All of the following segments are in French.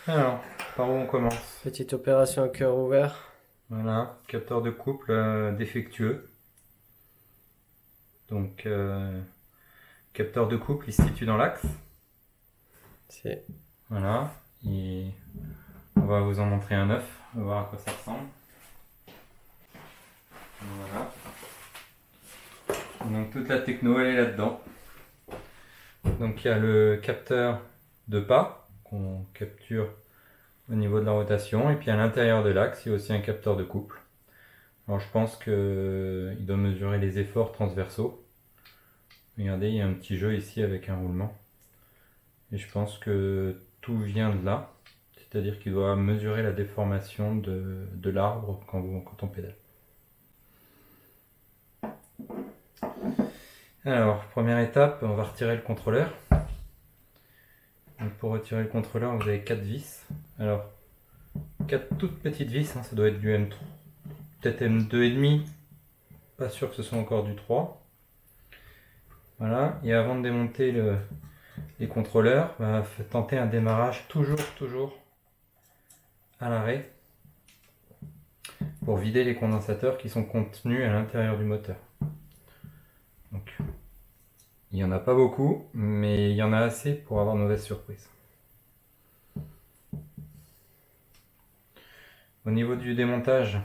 Alors, par où on commence? Petite opération à cœur ouvert. Voilà, capteur de couple défectueux. Donc, capteur de couple, il se situe dans l'axe. C'est Voilà, et on va vous en montrer un neuf, on va voir à quoi ça ressemble. Voilà. Donc toute la techno, elle est là-dedans. Donc il y a le capteur de pas qu'on capture au niveau de la rotation, et puis à l'intérieur de l'axe, il y a aussi un capteur de couple. Alors je pense qu'il doit mesurer les efforts transversaux. Regardez, il y a un petit jeu ici avec un roulement. Et je pense que tout vient de là. C'est-à-dire qu'il doit mesurer la déformation de l'arbre quand on pédale. Alors, première étape, on va retirer le contrôleur. Donc pour retirer le contrôleur, vous avez 4 vis. Alors, 4 toutes petites vis, hein, ça doit être du M3, peut-être M2,5, pas sûr que ce soit encore du 3. Voilà, et avant de démonter les contrôleurs, tenter un démarrage toujours à l'arrêt pour vider les condensateurs qui sont contenus à l'intérieur du moteur. Donc, il n'y en a pas beaucoup, mais il y en a assez pour avoir de mauvaises surprises. Au niveau du démontage,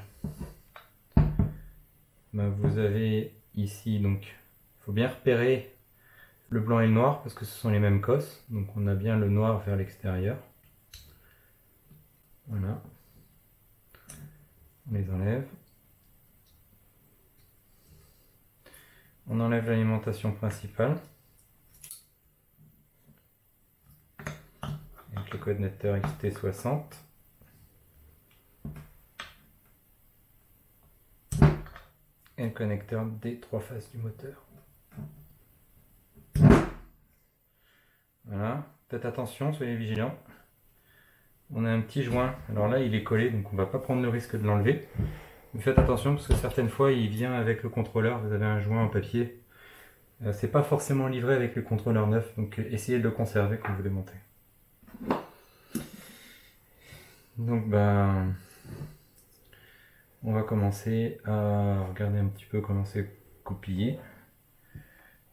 vous avez ici, donc, il faut bien repérer le blanc et le noir parce que ce sont les mêmes cosses. Donc on a bien le noir vers l'extérieur. Voilà. On les enlève. On enlève l'alimentation principale. Avec le connecteur XT60. Et le connecteur des 3 faces du moteur. Voilà. Faites attention, soyez vigilants. On a un petit joint. Alors là, il est collé, donc on ne va pas prendre le risque de l'enlever. Mais faites attention parce que certaines fois, il vient avec le contrôleur. Vous avez un joint en papier. C'est pas forcément livré avec le contrôleur neuf, donc essayez de le conserver quand vous le montez. Donc on va commencer à regarder un petit peu comment c'est coupillé.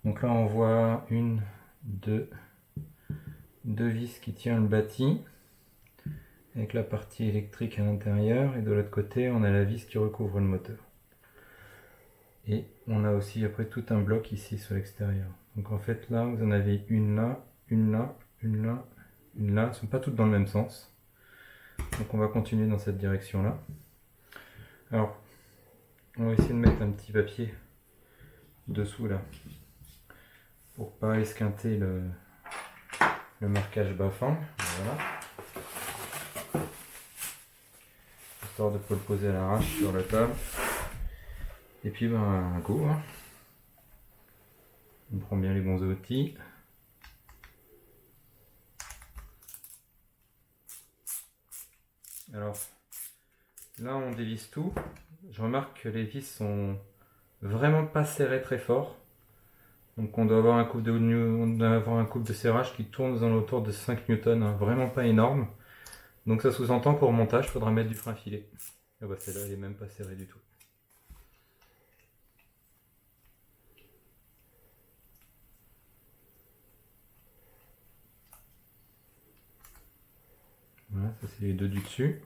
Donc là on voit deux vis qui tiennent le bâti avec la partie électrique à l'intérieur, et de l'autre côté on a la vis qui recouvre le moteur. Et on a aussi après tout un bloc ici sur l'extérieur. Donc en fait là vous en avez une là, une là, une là, une là. Elles ne sont pas toutes dans le même sens. Donc on va continuer dans cette direction là. Alors on va essayer de mettre un petit papier dessous là pour pas esquinter le marquage Bafang. Voilà. Histoire de ne pas le poser à l'arrache sur la table. Et puis un go. Hein. On prend bien les bons outils. Alors là on dévisse tout. Je remarque que les vis sont vraiment pas serrées très fort. Donc on doit avoir un couple de serrage qui tourne dans autour de 5 newtons, hein, vraiment pas énorme. Donc ça sous-entend qu'au remontage, il faudra mettre du frein filet. Ah bah celle-là, elle est même pas serrée du tout. Voilà, ça c'est les deux du dessus.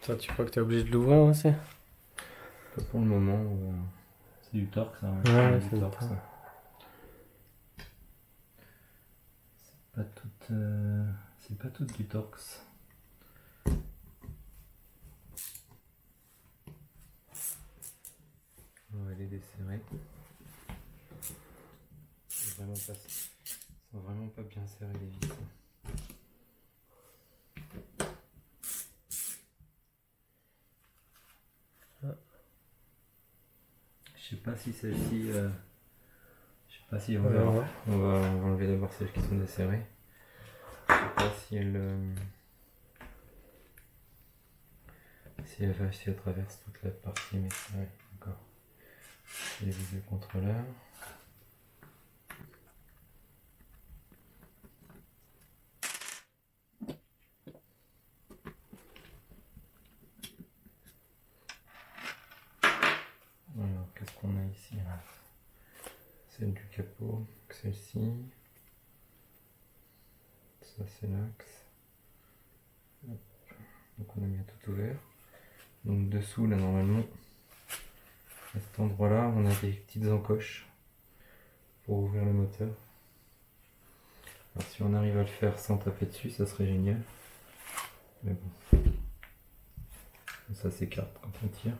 Toi, tu crois que t'es obligé de l'ouvrir aussi? Pas pour le moment, c'est du torque ça. Ouais, c'est c'est du torque ça. ça. C'est pas tout du torx. On va les desserrer. Ils sont vraiment pas bien serrés les vis. Je sais pas si celle-ci. Je sais pas si on va, Ouais. on va enlever d'abord celles qui sont desserrées. Je sais pas si si elle traverse toute la partie, mais ouais, d'accord. Les vidéocontrôleurs. Alors, qu'est-ce qu'on a ici là? Celle du capot, celle-ci. Ça, c'est l'axe. Donc, on a bien tout ouvert. Donc, dessous, là, normalement, à cet endroit-là, on a des petites encoches pour ouvrir le moteur. Alors, si on arrive à le faire sans taper dessus, ça serait génial. Mais bon, ça s'écarte quand on tire.